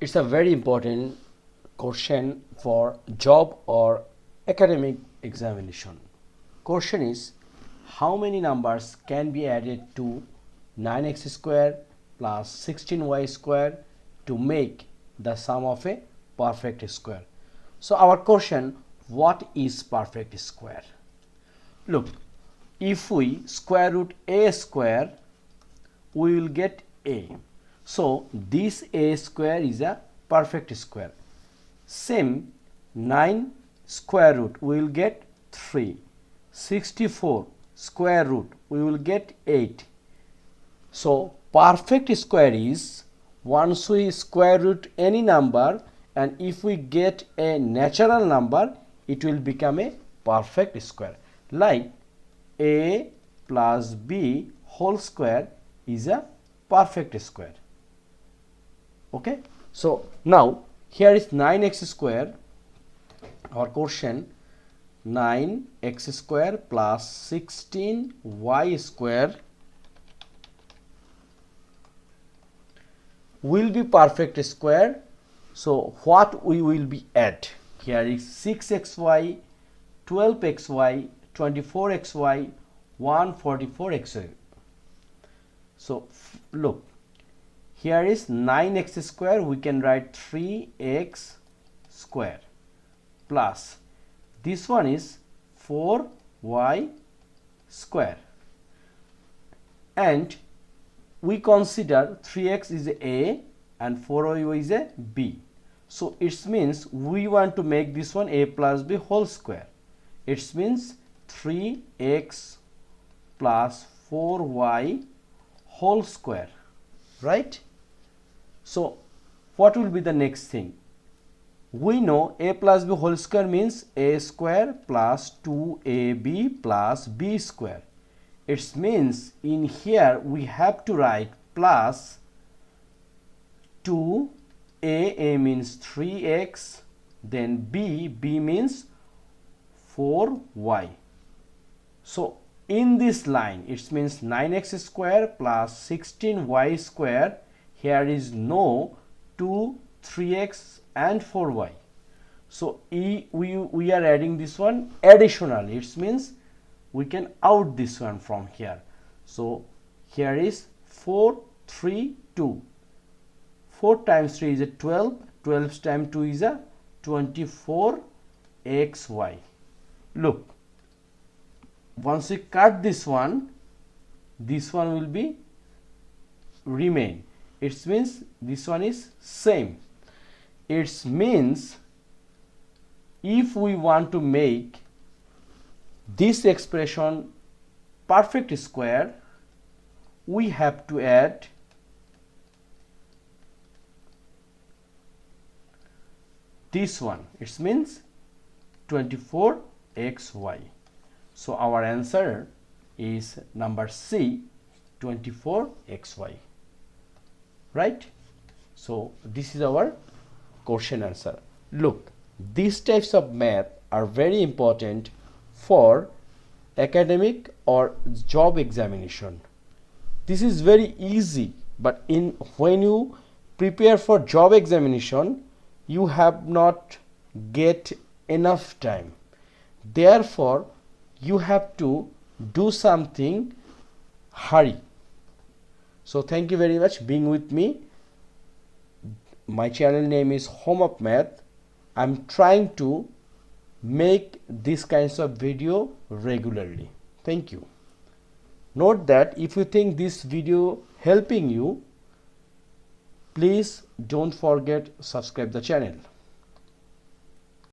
It's a very important question for job or academic examination. Question is, how many numbers can be added to 9x square plus 16y square to make the sum of a perfect square? So our question, what is perfect square? Look, if we square root a square, we will get a. So this a square is a perfect square. Same 9 square root, we will get 3. 64 square root, we will get 8. So perfect square is once we square root any number, and if we get a natural number, it will become a perfect square. Like a plus b whole square is a perfect square. Okay, so now here is 9x square. Our question, 9x square plus 16y square will be perfect square. So what we will be at? Here is 6xy, 12xy, 24xy, 144xy. So look, here is 9x square, we can write 3x square plus this one is 4y square, and we consider 3x is a and 4y is a b. So it means we want to make this one a plus b whole square. It means 3x plus 4y whole square, right? So what will be the next thing? We know a plus b whole square means a square plus 2ab plus b square. It means in here we have to write plus 2a means 3x, then b means 4y. So in this line it means 9x square plus 16y square. Here is no 2, 3x and 4y. So we are adding this one additionally. It means we can out this one from here. So here is 4, 3, 2. 4 times 3 is a 12. 12 times 2 is a 24xy. Look, once we cut this one will be remain. It means this one is same. It means if we want to make this expression perfect square, we have to add this one. It means 24xy. So our answer is number C, 24xy. Right? So this is our question answer. Look, these types of math are very important for academic or job examination. This is very easy, but when you prepare for job examination, you have not get enough time. Therefore, you have to do something hurry. So thank you very much being with me. My channel name is Home of Math. I'm trying to make these kinds of video regularly. Thank you. Note that if you think this video helping you, please don't forget subscribe the channel.